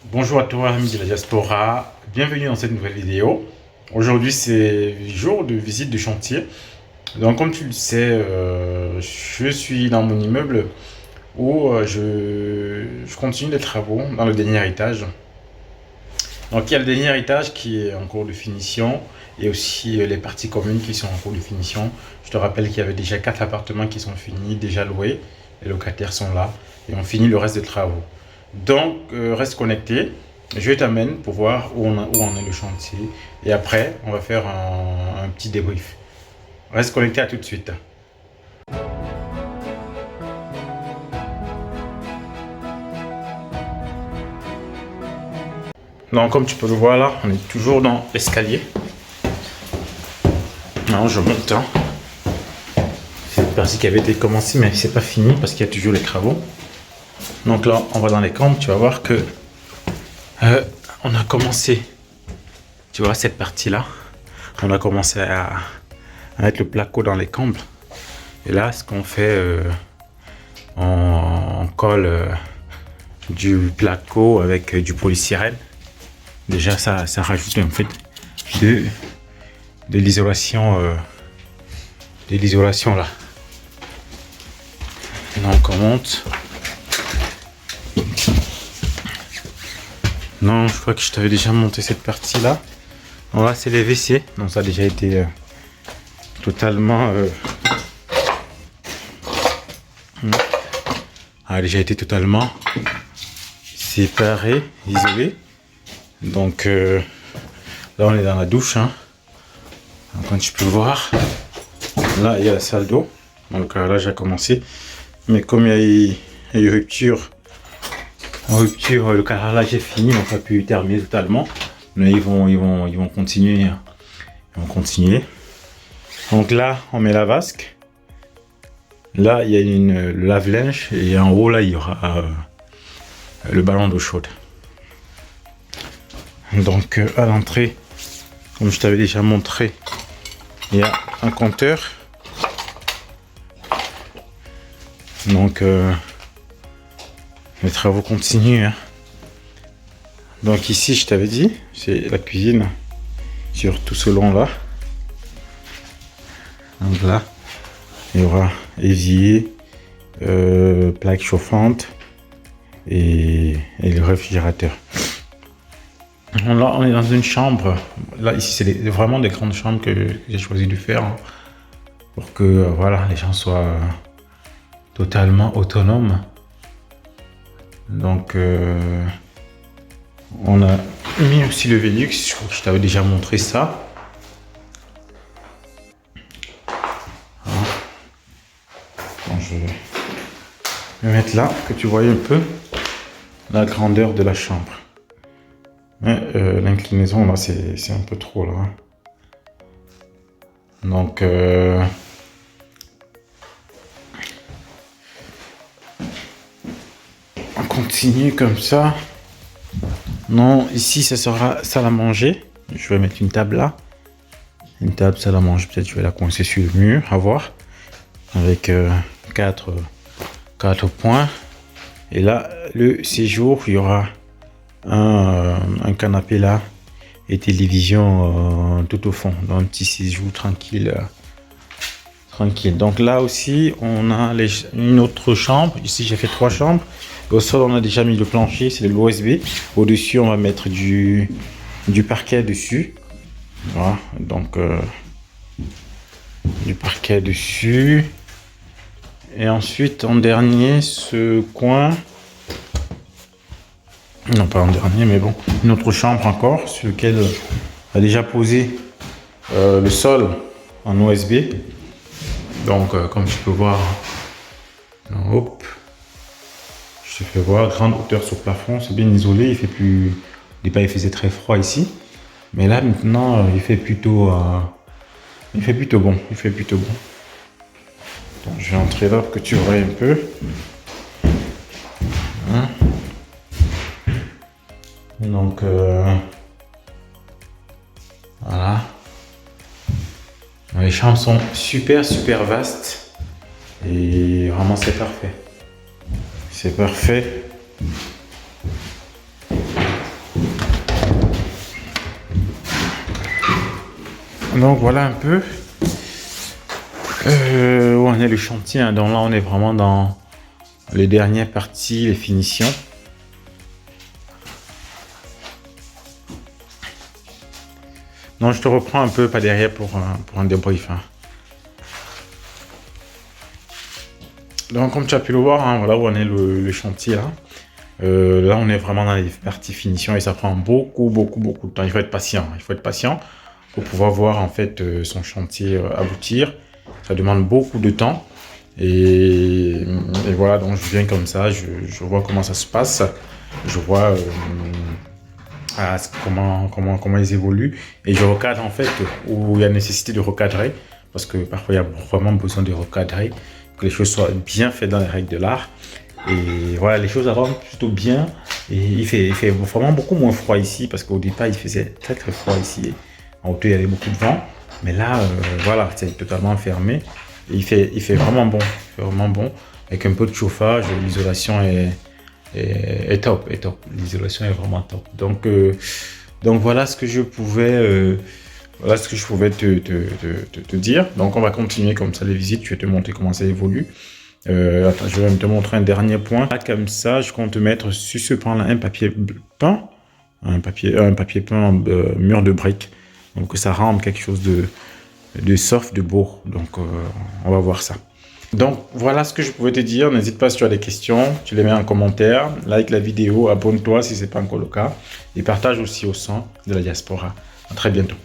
Bonjour à toi, amis de la diaspora. Bienvenue dans cette nouvelle vidéo. Aujourd'hui, c'est jour de visite de chantier. Donc, comme tu le sais, je suis dans mon immeuble où je continue les travaux dans le dernier étage. Donc, il y a le dernier étage qui est en cours de finition et aussi les parties communes qui sont en cours de finition. Je te rappelle qu'il y avait déjà 4 appartements qui sont finis, déjà loués. Les locataires sont là et on finit le reste des travaux. Donc, reste connecté. Je t'amène pour voir où on est le chantier. Et après, on va faire un petit débrief. Reste connecté, à tout de suite. Donc, comme tu peux le voir là, on est toujours dans l'escalier. Non, je monte. C'est une partie qui avait été commencée, mais c'est pas fini parce qu'il y a toujours les travaux. Donc là, on va dans les camps. Tu vas voir que on a commencé. Tu vois cette partie-là. On a commencé à mettre le placo dans les camps. Et là, ce qu'on fait, on colle du placo avec du polystyrène. Déjà, ça rajoute un peu de l'isolation là. Donc on monte. Non, je crois que je t'avais déjà monté cette partie là. Donc là, c'est les WC. Donc ça a déjà été totalement séparé, isolé. Donc là, on est dans la douche. Donc, comme tu peux voir, là, il y a la salle d'eau. Donc là, j'ai commencé. Mais comme il y a eu rupture, le carrelage est fini. On n'a pu terminer totalement. Mais ils vont continuer. Ils vont continuer. Donc là, on met la vasque. Là, il y a le lave-linge. Et en haut, là, il y aura le ballon d'eau chaude. Donc à l'entrée, comme je t'avais déjà montré, il y a un compteur. Donc les travaux continuent. Donc ici, je t'avais dit, c'est la cuisine sur tout ce long là. Donc là, il y aura évier, plaque chauffante et le réfrigérateur. Là, on est dans une chambre. Là, ici, c'est vraiment des grandes chambres que j'ai choisi de faire pour que voilà, les gens soient totalement autonomes. Donc, on a mis aussi le Velux. Je crois que je t'avais déjà montré ça. Donc, je vais le mettre là, que tu vois un peu la grandeur de la chambre. Mais l'inclinaison là, c'est un peu trop là. Donc on continue comme ça. Non, ici ça sera salle à manger. Je vais mettre une table là. Une table salle à manger, peut-être je vais la coincer sur le mur, à voir. Avec 4 points. Et là, le séjour, il y aura un canapé là et télévision tout au fond, dans un petit séjour tranquille. Donc là aussi, on a une autre chambre. Ici, j'ai fait 3 chambres. Au sol, on a déjà mis le plancher, c'est de l'OSB. Au-dessus, on va mettre du parquet dessus. Voilà, donc du parquet dessus. Et ensuite, en dernier, ce coin. Non, pas en dernier, mais bon, une autre chambre encore, sur lequel on a déjà posé le sol en OSB. Donc, comme tu peux voir, hop, je te fais voir, grande hauteur sur le plafond, c'est bien isolé, il fait plus, au départ il faisait très froid ici, mais là maintenant il fait plutôt bon, Donc, je vais entrer là pour que tu vois un peu. Donc voilà. Les chambres sont super vastes et vraiment c'est parfait. C'est parfait. Donc voilà un peu où en est le chantier. Hein. Donc là, on est vraiment dans les dernières parties, les finitions. Donc je te reprends un peu pas derrière pour un débrief. Hein. Donc comme tu as pu le voir, hein, voilà où en est le chantier là. Là, on est vraiment dans les parties finition et ça prend beaucoup de temps. Il faut être patient. Il faut être patient pour pouvoir voir en fait son chantier aboutir. Ça demande beaucoup de temps. Et voilà, donc je viens comme ça, je vois comment ça se passe. Je vois comment ils évoluent. Et je recadre en fait où il y a nécessité de recadrer. Parce que parfois, il y a vraiment besoin de recadrer. Que les choses soient bien faites dans les règles de l'art. Et voilà, les choses avancent plutôt bien. Et il fait vraiment beaucoup moins froid ici parce qu'au départ, il faisait très froid ici. En hauteur, il y avait beaucoup de vent. Mais là, voilà, c'est totalement fermé. Et il fait vraiment bon. Il fait vraiment bon. Avec un peu de chauffage, l'isolation est top. L'isolation est vraiment top. Donc voilà ce que je pouvais, te dire. Donc on va continuer comme ça les visites. Je vais te montrer comment ça évolue. Attends, je vais te montrer un dernier point. Là, comme ça, je compte mettre sur ce pan-là un papier peint, un papier peint mur de briques. Donc ça rende quelque chose de soft, de beau. Donc on va voir ça. Donc voilà ce que je pouvais te dire. N'hésite pas si tu as des questions, tu les mets en commentaire. Like la vidéo, abonne-toi si ce n'est pas encore le cas. Et partage aussi au sein de la diaspora. À très bientôt.